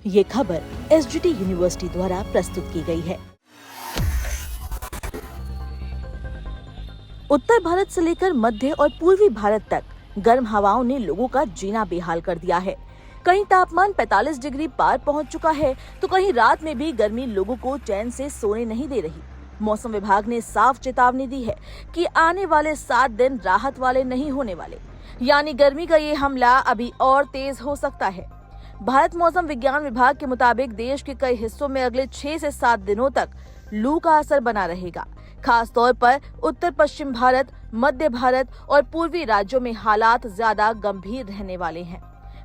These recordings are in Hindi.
ये खबर एसजीटी यूनिवर्सिटी द्वारा प्रस्तुत की गई है। उत्तर भारत से लेकर मध्य और पूर्वी भारत तक गर्म हवाओं ने लोगों का जीना बेहाल कर दिया है। कहीं तापमान 45 डिग्री पार पहुंच चुका है, तो कहीं रात में भी गर्मी लोगों को चैन से सोने नहीं दे रही। मौसम विभाग ने साफ चेतावनी दी है कि आने वाले 7 दिन राहत वाले नहीं होने वाले, यानी गर्मी का ये हमला अभी और तेज हो सकता है। भारत मौसम विज्ञान विभाग के मुताबिक देश के कई हिस्सों में अगले 6 से 7 दिनों तक लू का असर बना रहेगा। खास तौर पर उत्तर पश्चिम भारत, मध्य भारत और पूर्वी राज्यों में हालात ज्यादा गंभीर रहने वाले हैं।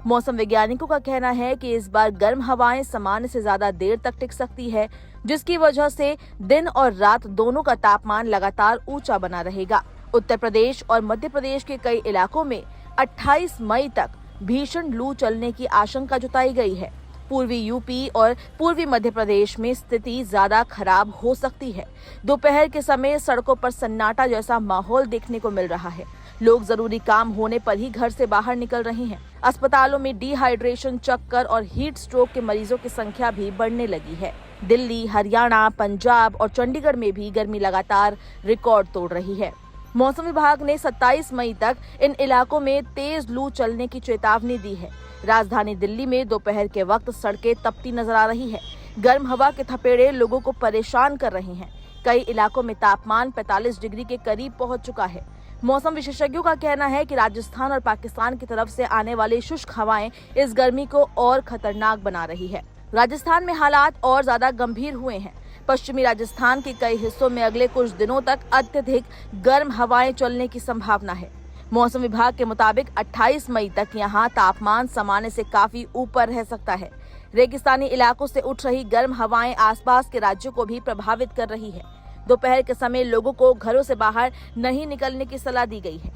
मौसम वैज्ञानिकों का कहना है कि इस बार गर्म हवाएं सामान्य से ज्यादा देर तक टिक सकती है, जिसकी वजह से दिन और रात दोनों का तापमान लगातार ऊंचा बना रहेगा। उत्तर प्रदेश और मध्य प्रदेश के कई इलाकों में 28 मई तक भीषण लू चलने की आशंका जताई गई है। पूर्वी यूपी और पूर्वी मध्य प्रदेश में स्थिति ज्यादा खराब हो सकती है। दोपहर के समय सड़कों पर सन्नाटा जैसा माहौल देखने को मिल रहा है। लोग जरूरी काम होने पर ही घर से बाहर निकल रहे हैं। अस्पतालों में डिहाइड्रेशन, चक्कर और हीट स्ट्रोक के मरीजों की संख्या भी बढ़ने लगी है। दिल्ली, हरियाणा, पंजाब और चंडीगढ़ में भी गर्मी लगातार रिकॉर्ड तोड़ रही है। मौसम विभाग ने 27 मई तक इन इलाकों में तेज लू चलने की चेतावनी दी है। राजधानी दिल्ली में दोपहर के वक्त सड़कें तपती नजर आ रही है। गर्म हवा के थपेड़े लोगों को परेशान कर रहे हैं। कई इलाकों में तापमान 45 डिग्री के करीब पहुंच चुका है। मौसम विशेषज्ञों का कहना है कि राजस्थान और पाकिस्तान की तरफ से आने वाली शुष्क हवाएं इस गर्मी को और खतरनाक बना रही है। राजस्थान में हालात और ज्यादा गंभीर हुए हैं। पश्चिमी राजस्थान के कई हिस्सों में अगले कुछ दिनों तक अत्यधिक गर्म हवाएं चलने की संभावना है। मौसम विभाग के मुताबिक 28 मई तक यहां तापमान सामान्य से काफी ऊपर रह सकता है। रेगिस्तानी इलाकों से उठ रही गर्म हवाएं आसपास के राज्यों को भी प्रभावित कर रही है। दोपहर के समय लोगों को घरों से बाहर नहीं निकलने की सलाह दी गई है।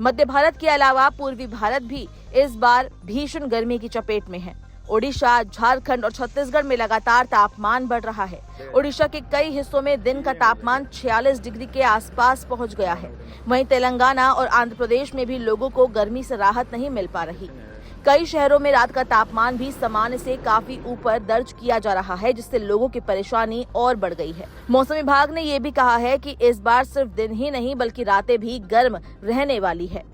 मध्य भारत के अलावा पूर्वी भारत भी इस बार भीषण गर्मी की चपेट में है। ओडिशा, झारखंड और छत्तीसगढ़ में लगातार तापमान बढ़ रहा है। ओडिशा के कई हिस्सों में दिन का तापमान 46 डिग्री के आसपास पहुंच गया है। वहीं तेलंगाना और आंध्र प्रदेश में भी लोगों को गर्मी से राहत नहीं मिल पा रही। कई शहरों में रात का तापमान भी सामान्य से काफी ऊपर दर्ज किया जा रहा है, जिससे लोगों की परेशानी और बढ़ गई है। मौसम विभाग ने ये भी कहा है कि इस बार सिर्फ दिन ही नहीं बल्कि रातें भी गर्म रहने वाली है।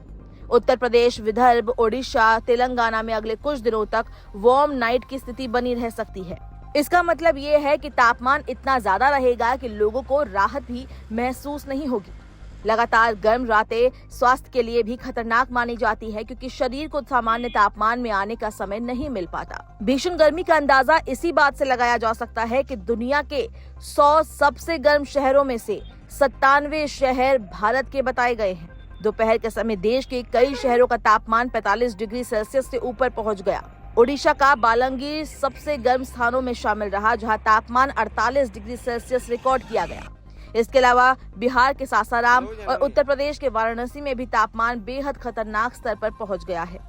उत्तर प्रदेश, विदर्भ, ओडिशा, तेलंगाना में अगले कुछ दिनों तक वार्म नाइट की स्थिति बनी रह सकती है। इसका मतलब ये है कि तापमान इतना ज्यादा रहेगा कि लोगों को राहत भी महसूस नहीं होगी। लगातार गर्म रातें स्वास्थ्य के लिए भी खतरनाक मानी जाती है, क्योंकि शरीर को सामान्य तापमान में आने का समय नहीं मिल पाता। भीषण गर्मी का अंदाजा इसी बात से लगाया जा सकता है कि दुनिया के 100 सबसे गर्म शहरों में से 97 शहर भारत के बताए गए हैं। दोपहर के समय देश के कई शहरों का तापमान 45 डिग्री सेल्सियस से ऊपर पहुंच गया। ओडिशा का बालांगीर सबसे गर्म स्थानों में शामिल रहा, जहां तापमान 48 डिग्री सेल्सियस रिकॉर्ड किया गया। इसके अलावा बिहार के सासाराम और उत्तर प्रदेश के वाराणसी में भी तापमान बेहद खतरनाक स्तर पर पहुंच गया है।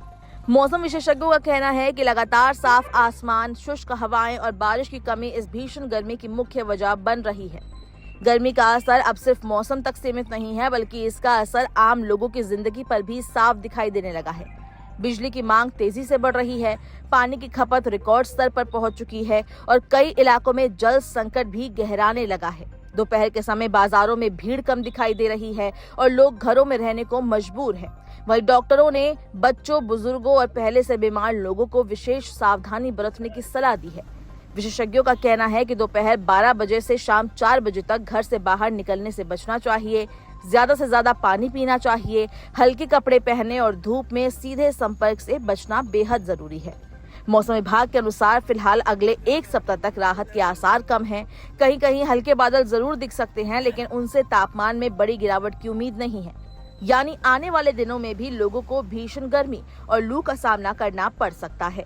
मौसम विशेषज्ञों का कहना है कि लगातार साफ आसमान, शुष्क हवाएं और बारिश की कमी इस भीषण गर्मी की मुख्य वजह बन रही है। गर्मी का असर अब सिर्फ मौसम तक सीमित नहीं है, बल्कि इसका असर आम लोगों की जिंदगी पर भी साफ दिखाई देने लगा है। बिजली की मांग तेजी से बढ़ रही है, पानी की खपत रिकॉर्ड स्तर पर पहुंच चुकी है और कई इलाकों में जल संकट भी गहराने लगा है। दोपहर के समय बाजारों में भीड़ कम दिखाई दे रही है और लोग घरों में रहने को मजबूर हैं। वहीं डॉक्टरों ने बच्चों, बुजुर्गों और पहले से बीमार लोगों को विशेष सावधानी बरतने की सलाह दी है। विशेषज्ञों का कहना है कि दोपहर 12 बजे से शाम 4 बजे तक घर से बाहर निकलने से बचना चाहिए। ज्यादा से ज्यादा पानी पीना चाहिए। हल्के कपड़े पहने और धूप में सीधे संपर्क से बचना बेहद जरूरी है। मौसम विभाग के अनुसार फिलहाल अगले 1 सप्ताह तक राहत के आसार कम हैं। कहीं कहीं हल्के बादल जरूर दिख सकते हैं, लेकिन उनसे तापमान में बड़ी गिरावट की उम्मीद नहीं है। यानी आने वाले दिनों में भी लोगों को भीषण गर्मी और लू का सामना करना पड़ सकता है।